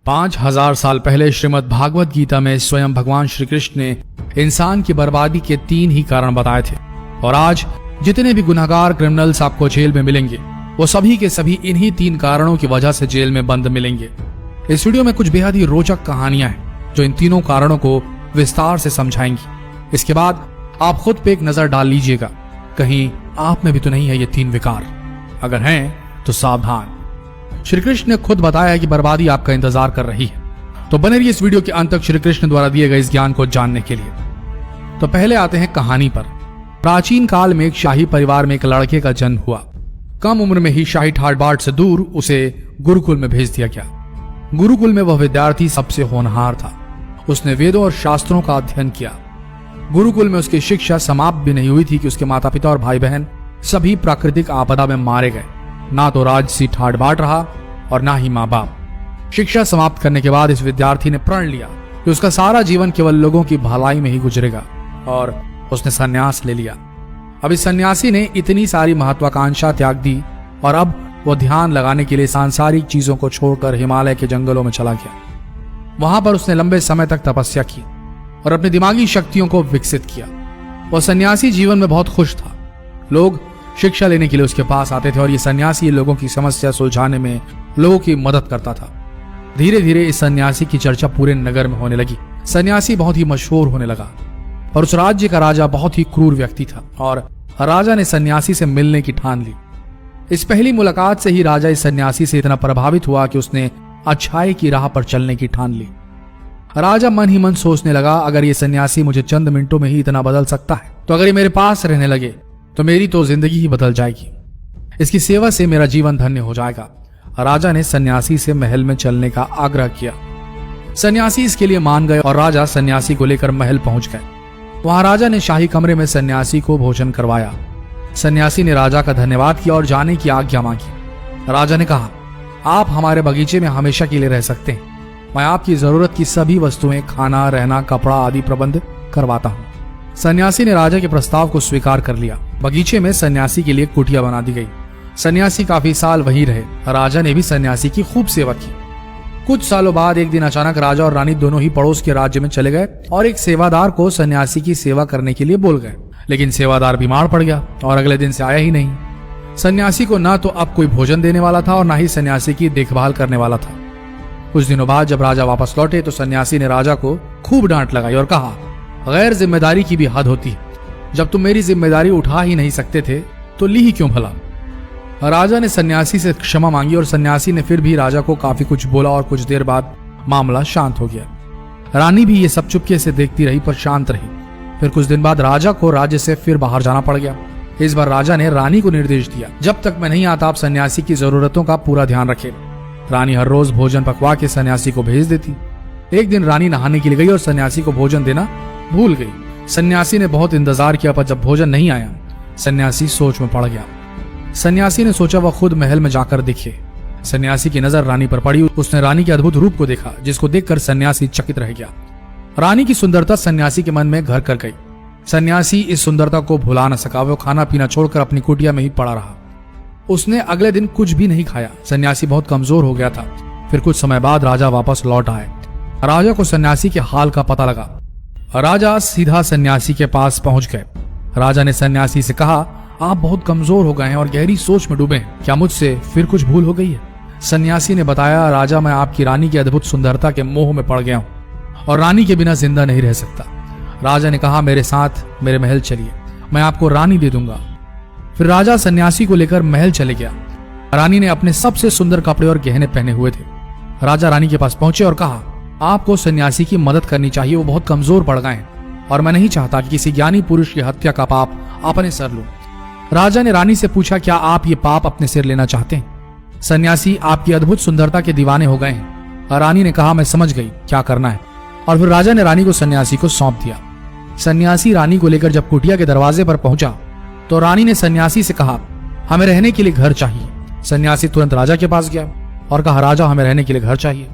5000 साल पहले श्रीमद् भागवत गीता में स्वयं भगवान श्री कृष्ण ने इंसान की बर्बादी के 3 ही कारण बताए थे। और आज जितने भी गुनहगार क्रिमिनल्स आपको जेल में मिलेंगे वो सभी के सभी इन्हीं 3 कारणों की वजह से जेल में बंद मिलेंगे। इस वीडियो में कुछ बेहद ही रोचक कहानियां हैं जो इन तीनों कारणों को विस्तार से समझाएंगी। इसके बाद आप खुद पे एक नजर डाल लीजिएगा, कहीं आप में भी तो नहीं है ये 3 विकार। अगर हैं तो सावधान। श्री कृष्ण ने खुद बताया है कि बर्बादी आपका इंतजार कर रही है। तो बने रहिए इस वीडियो के अंत तक श्री कृष्ण द्वारा दिए गए इस ज्ञान को जानने के लिए। तो पहले आते हैं कहानी पर। प्राचीन काल में एक शाही परिवार में एक लड़के का जन्म हुआ। कम उम्र में ही शाही ठाट बाट से दूर उसे गुरुकुल में भेज दिया गया। गुरुकुल में वह विद्यार्थी सबसे होनहार था। उसने वेदों और शास्त्रों का अध्ययन किया। गुरुकुल में उसकी शिक्षा समाप्त भी नहीं हुई थी कि उसके माता पिता और भाई बहन सभी प्राकृतिक आपदा में मारे गए। ना तो राजसी ठाट बाट रहा और ना ही माँ बाप। शिक्षा समाप्त करने के बाद इस विद्यार्थी ने प्रण लिया कि उसका सारा जीवन केवल लोगों की भलाई में ही गुजरेगा और उसने संन्यास ले लिया। अब इस सन्यासी ने इतनी सारी महत्वाकांक्षा त्याग दी और अब वो ध्यान लगाने के लिए सांसारिक चीजों को छोड़कर हिमालय के जंगलों में चला गया। वहां पर उसने लंबे समय तक तपस्या की और अपनी दिमागी शक्तियों को विकसित किया। वह सन्यासी जीवन में बहुत खुश था। लोग शिक्षा लेने के लिए उसके पास आते थे और ये सन्यासी लोगों की समस्या सुलझाने में लोगों की मदद करता था। धीरे धीरे इस सन्यासी की चर्चा पूरे नगर में होने लगी। सन्यासी बहुत ही मशहूर होने लगा और उस राज्य का राजा बहुत ही क्रूर व्यक्ति था और राजा ने सन्यासी से मिलने की ठान ली। इस पहली मुलाकात से ही राजा इस सन्यासी से इतना प्रभावित हुआ कि उसने अच्छाई की राह पर चलने की ठान ली। राजा मन ही मन सोचने लगा, अगर ये सन्यासी मुझे चंद मिनटों में ही इतना बदल सकता है तो अगर ये मेरे पास रहने लगे तो मेरी तो जिंदगी ही बदल जाएगी। इसकी सेवा से मेरा जीवन धन्य हो जाएगा। राजा ने सन्यासी से महल में चलने का आग्रह किया। सन्यासी इसके लिए मान गए और राजा सन्यासी को लेकर महल पहुंच गए। वहां राजा ने शाही कमरे में सन्यासी को भोजन करवाया। सन्यासी ने राजा का धन्यवाद किया और जाने की आज्ञा मांगी। राजा ने कहा, आप हमारे बगीचे में हमेशा के लिए रह सकते हैं। मैं आपकी जरूरत की सभी वस्तुएं, खाना, रहना, कपड़ा आदि प्रबंध करवाता हूँ। सन्यासी ने राजा के प्रस्ताव को स्वीकार कर लिया। बगीचे में सन्यासी के लिए कुटिया बना दी गई। सन्यासी काफी साल वहीं रहे। राजा ने भी सन्यासी की खूब सेवा की। कुछ सालों बाद एक दिन अचानक राजा और रानी दोनों ही पड़ोस के राज्य में चले गए और एक सेवादार को सन्यासी की सेवा करने के लिए बोल गए। लेकिन सेवादार बीमार पड़ गया और अगले दिन से आया ही नहीं। सन्यासी को ना तो अब कोई भोजन देने वाला था और ना ही सन्यासी की देखभाल करने वाला था। कुछ दिनों बाद जब राजा वापस लौटे तो सन्यासी ने राजा को खूब डांट लगाई और कहा, गैर जिम्मेदारी की भी हद होती है। जब तुम मेरी जिम्मेदारी उठा ही नहीं सकते थे तो ली ही क्यों भला। राजा ने सन्यासी से क्षमा मांगी और सन्यासी ने फिर भी राजा को काफी कुछ बोला और कुछ देर बाद मामला शांत हो गया। रानी भी ये सब चुपके से देखती रही पर शांत रही। फिर कुछ दिन बाद राजा को राज्य से फिर बाहर जाना पड़ गया। इस बार राजा ने रानी को निर्देश दिया, जब तक मैं नहीं आता आप सन्यासी की जरूरतों का पूरा ध्यान रखें। रानी हर रोज भोजन पकवा के सन्यासी को भेज देती। एक दिन रानी नहाने के लिए गई और सन्यासी को भोजन देना भूल गई। सन्यासी ने बहुत इंतजार किया पर जब भोजन नहीं आया सन्यासी सोच में पड़ गया। सन्यासी ने सोचा वह खुद महल में जाकर देखे। सन्यासी की नजर रानी पर पड़ी। उसने रानी के अद्भुत रूप को देखा जिसको देखकर सन्यासी चकित रह गया। रानी की सुंदरता सन्यासी के मन में घर कर गई। सन्यासी इस सुंदरता को भुला न सका। वो खाना पीना छोड़कर अपनी कुटिया में ही पड़ा रहा। उसने अगले दिन कुछ भी नहीं खाया। सन्यासी बहुत कमजोर हो गया था। फिर कुछ समय बाद राजा वापस लौट आए। राजा को सन्यासी के हाल का पता लगा। राजा सीधा सन्यासी के पास पहुंच गए। राजा ने सन्यासी से कहा, आप बहुत कमजोर हो गए हैं और गहरी सोच में डूबे हैं। क्या मुझसे फिर कुछ भूल हो गई है? सन्यासी ने बताया, राजा मैं आपकी रानी की अद्भुत सुंदरता के मोह में पड़ गया हूँ और रानी के बिना जिंदा नहीं रह सकता। राजा ने कहा, मेरे साथ मेरे महल चलिए, मैं आपको रानी दे दूंगा। फिर राजा सन्यासी को लेकर महल चले गया। रानी ने अपने सबसे सुंदर कपड़े और गहने पहने हुए थे। राजा रानी के पास पहुंचे और कहा, आपको सन्यासी की मदद करनी चाहिए। वो बहुत कमजोर पड़ गए हैं और मैं नहीं चाहता कि किसी ज्ञानी पुरुष की हत्या का पाप अपने सर लूं। राजा ने रानी से पूछा, क्या आप ये पाप अपने सिर लेना चाहते हैं? सन्यासी आपकी अद्भुत सुंदरता के दीवाने हो गए हैं। रानी ने कहा, मैं समझ गई क्या करना है। और फिर राजा ने रानी को सन्यासी को सौंप दिया। सन्यासी रानी को लेकर जब कुटिया के दरवाजे पर पहुंचा तो रानी ने सन्यासी से कहा, हमें रहने के लिए घर चाहिए। सन्यासी तुरंत राजा के पास गया और कहा, राजा हमें रहने के लिए घर चाहिए।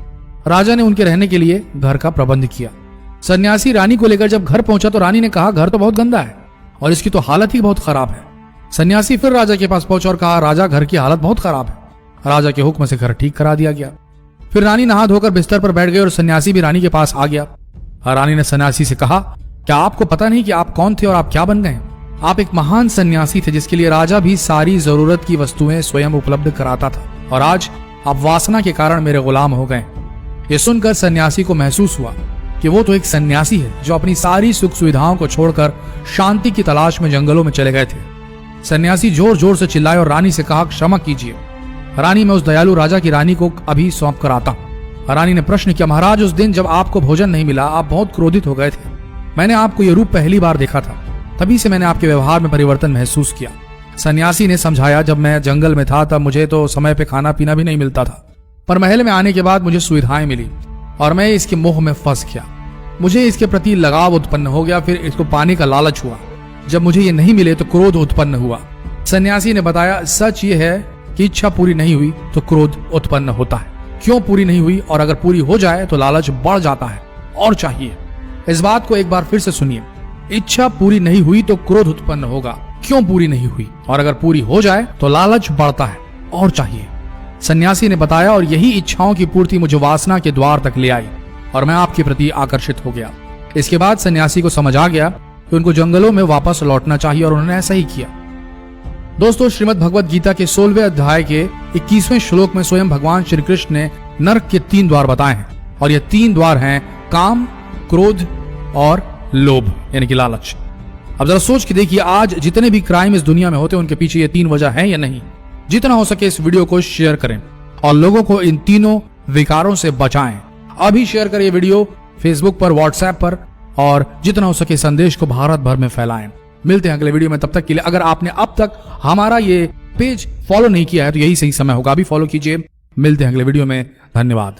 राजा ने उनके रहने के लिए घर का प्रबंध किया। सन्यासी रानी को लेकर जब घर पहुंचा तो रानी ने कहा, घर तो बहुत गंदा है और इसकी तो हालत ही बहुत खराब है। सन्यासी फिर राजा के पास पहुंचा और कहा, राजा घर की हालत बहुत खराब है। राजा के हुक्म से घर ठीक करा दिया गया। फिर रानी नहा धोकर बिस्तर पर बैठ गई और सन्यासी भी रानी के पास आ गया। रानी ने सन्यासी से कहा, क्या आपको पता नहीं कि आप कौन थे और आप क्या बन गए? आप एक महान सन्यासी थे जिसके लिए राजा भी सारी जरूरत की वस्तुएं स्वयं उपलब्ध कराता था, और आज आप वासना के कारण मेरे गुलाम हो गए। ये सुनकर सन्यासी को महसूस हुआ कि वो तो एक सन्यासी है जो अपनी सारी सुख सुविधाओं को छोड़कर शांति की तलाश में जंगलों में चले गए थे। सन्यासी जोर जोर से चिल्लाए और रानी से कहा, क्षमा कीजिए रानी, मैं उस दयालु राजा की रानी को अभी सौंप कर आता हूं। रानी ने प्रश्न किया, महाराज, उस दिन जब आपको भोजन नहीं मिला आप बहुत क्रोधित हो गए थे। मैंने आपको यह रूप पहली बार देखा था, तभी से मैंने आपके व्यवहार में परिवर्तन महसूस किया। सन्यासी ने समझाया, जब मैं जंगल में था तब मुझे तो समय पे खाना पीना भी नहीं मिलता था, पर महल में आने के बाद मुझे सुविधाएं मिली और मैं इसके मोह में फंस गया। मुझे इसके प्रति लगाव उत्पन्न हो गया, फिर इसको पाने का लालच हुआ। जब मुझे ये नहीं मिले तो क्रोध उत्पन्न हुआ। सन्यासी ने बताया, सच ये है कि इच्छा पूरी नहीं हुई तो क्रोध उत्पन्न होता है। क्यों पूरी नहीं हुई? और अगर पूरी हो जाए तो लालच बढ़ जाता है और चाहिए। इस बात को एक बार फिर से सुनिए, इच्छा पूरी नहीं हुई तो क्रोध उत्पन्न होगा। क्यों पूरी नहीं हुई? और अगर पूरी हो जाए तो लालच बढ़ता है और चाहिए। सन्यासी ने बताया, और यही इच्छाओं की पूर्ति मुझे वासना के द्वार तक ले आई और मैं आपके प्रति आकर्षित हो गया। इसके बाद सन्यासी को समझ आ गया कि उनको जंगलों में वापस लौटना चाहिए और उन्होंने ऐसा ही किया। दोस्तों, श्रीमद् भगवद गीता के 16वें अध्याय के 21वें श्लोक में स्वयं भगवान श्री कृष्ण ने नरक के 3 द्वार बताए हैं, और ये 3 द्वार हैं काम, क्रोध और लोभ, यानी कि लालच। अब जरा सोच के देखिए, आज जितने भी क्राइम इस दुनिया में होते हैं उनके पीछे ये 3 वजह है या नहीं? जितना हो सके इस वीडियो को शेयर करें और लोगों को इन तीनों विकारों से बचाएं। अभी शेयर करें ये वीडियो फेसबुक पर, व्हाट्सएप पर, और जितना हो सके संदेश को भारत भर में फैलाएं। मिलते हैं अगले वीडियो में, तब तक के लिए अगर आपने अब तक हमारा ये पेज फॉलो नहीं किया है तो यही सही समय होगा, अभी फॉलो कीजिए। मिलते हैं अगले वीडियो में, धन्यवाद।